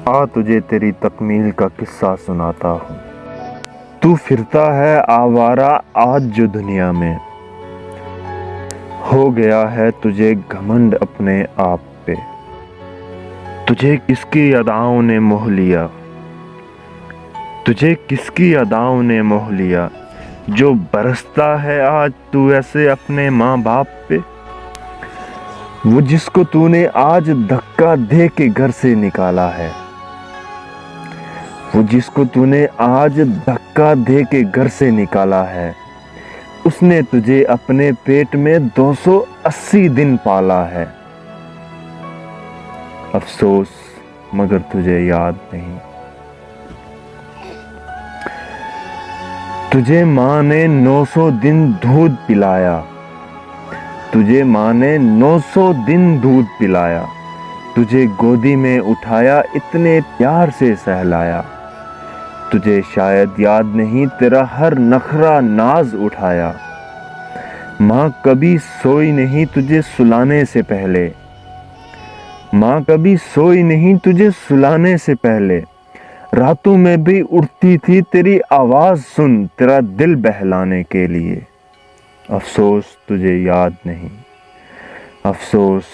आ तुझे तेरी तकमील का किस्सा सुनाता हूँ। तू फिरता है आवारा आज जो दुनिया में, हो गया है तुझे घमंड अपने आप पे। तुझे किसकी अदाओं ने मोह लिया, तुझे किसकी अदाओं ने मोह लिया, जो बरसता है आज तू ऐसे अपने माँ बाप पे। वो जिसको तूने आज धक्का दे के घर से निकाला है, वो जिसको तूने आज धक्का दे के घर से निकाला है, उसने तुझे अपने पेट में 280 दिन पाला है। अफसोस मगर तुझे याद नहीं। तुझे माँ ने 900 दिन दूध पिलाया, तुझे माँ ने 900 दिन दूध पिलाया, तुझे गोदी में उठाया, इतने प्यार से सहलाया। तुझे शायद याद नहीं तेरा हर नखरा नाज उठाया। माँ कभी सोई नहीं तुझे सुलाने से पहले, माँ कभी सोई नहीं तुझे सुलाने से पहले। रातों में भी उठती थी तेरी आवाज़ सुन, तेरा दिल बहलाने के लिए। अफसोस तुझे याद नहीं, अफसोस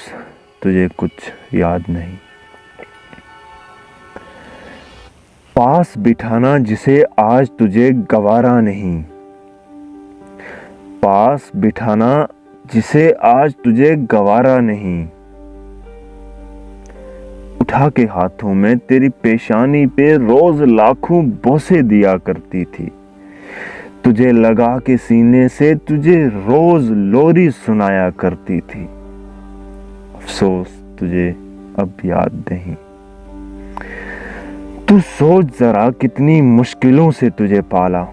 तुझे कुछ याद नहीं। पास बिठाना जिसे आज तुझे गवारा नहीं, पास बिठाना जिसे आज तुझे गवारा नहीं। उठा के हाथों में तेरी पेशानी पे रोज लाखों बोसे दिया करती थी। तुझे लगा के सीने से तुझे रोज लोरी सुनाया करती थी। अफसोस तुझे अब याद नहीं। तू सोच जरा कितनी मुश्किलों से तुझे पाला,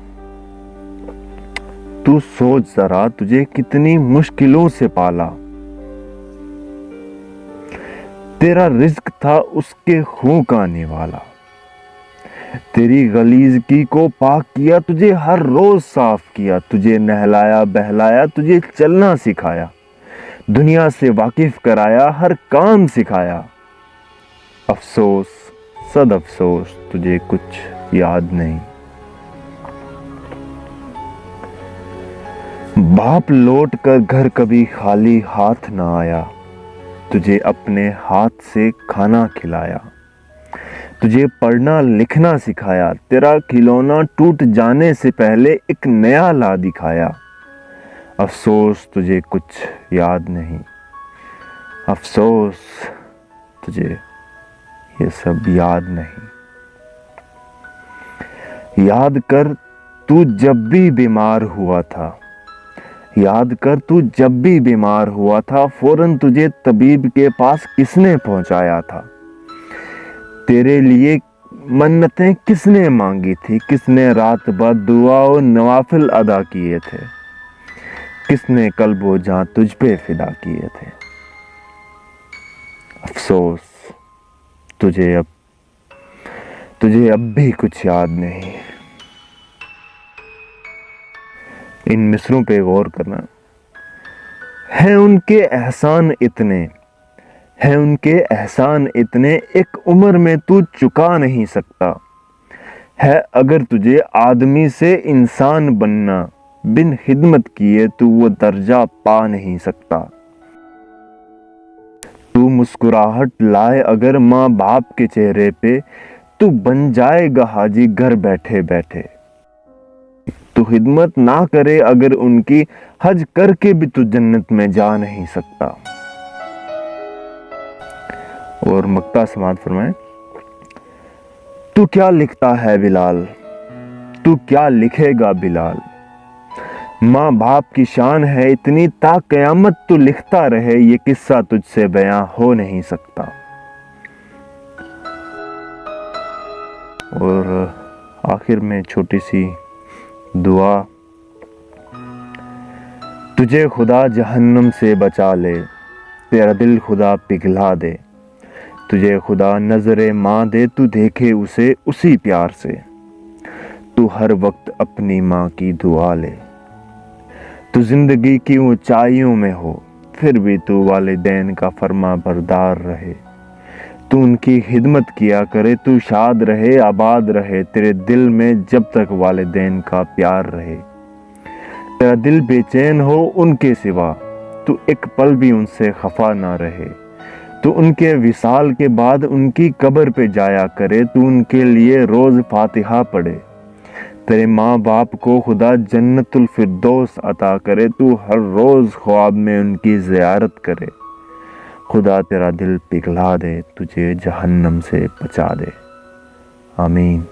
तू सोच जरा तुझे कितनी मुश्किलों से पाला। तेरा रिज्क था उसके खून का निवाला। तेरी गलीज़गी को पाक किया, तुझे हर रोज साफ किया। तुझे नहलाया बहलाया, तुझे चलना सिखाया, दुनिया से वाकिफ कराया, हर काम सिखाया। अफसोस सद अफसोस तुझे कुछ याद नहीं। बाप लौट कर घर कभी खाली हाथ ना आया, तुझे अपने हाथ से खाना खिलाया। तुझे पढ़ना लिखना सिखाया, तेरा खिलौना टूट जाने से पहले एक नया ला दिखाया। अफसोस तुझे कुछ याद नहीं, अफसोस तुझे ये सब याद नहीं। याद कर तू जब भी बीमार हुआ था, याद कर तू जब भी बीमार हुआ था, फौरन तुझे तबीब के पास किसने पहुंचाया था। तेरे लिए मन्नतें किसने मांगी थी, किसने रात भर दुआ और नवाफिल अदा किए थे, किसने कल्बो जां तुझ पे फिदा किए थे। अफसोस तुझे अब भी कुछ याद नहीं। इन मिसरों पे गौर करना। है उनके एहसान इतने, है उनके एहसान इतने, एक उम्र में तू चुका नहीं सकता। है अगर तुझे आदमी से इंसान बनना, बिन खिदमत किए तू वो दर्जा पा नहीं सकता। तू मुस्कुराहट लाए अगर माँ बाप के चेहरे पे, तू बन जाएगा हाजी घर बैठे बैठे। तू खिदमत ना करे अगर उनकी, हज करके भी तू जन्नत में जा नहीं सकता। और मक्ता समात फरमाए, तू क्या लिखता है बिलाल, तू क्या लिखेगा बिलाल। माँ बाप की शान है इतनी, ता कयामत तू लिखता रहे, ये किस्सा तुझसे बयां हो नहीं सकता। और आखिर में छोटी सी दुआ। तुझे खुदा जहन्नम से बचा ले, तेरा दिल खुदा पिघला दे। तुझे खुदा नजरे माँ दे, तू देखे उसे उसी प्यार से। तू हर वक्त अपनी माँ की दुआ ले। तू जिंदगी की ऊंचाइयों में हो, फिर भी तू वालिदैन का फरमा बरदार रहे। तू उनकी खिदमत किया करे, तू शाद रहे आबाद रहे, तेरे दिल में जब तक वालिदैन का प्यार रहे। तेरा दिल बेचैन हो उनके सिवा, तू एक पल भी उनसे खफा ना रहे। तू उनके विसाल के बाद उनकी कब्र पे जाया करे, तू उनके लिए रोज़ फातिहा पढ़े। तेरे माँ बाप को खुदा जन्नतुल फिरदौस अता करे, तू हर रोज़ ख्वाब में उनकी ज़ियारत करे। खुदा तेरा दिल पिघला दे, तुझे जहन्नम से बचा दे। आमीन।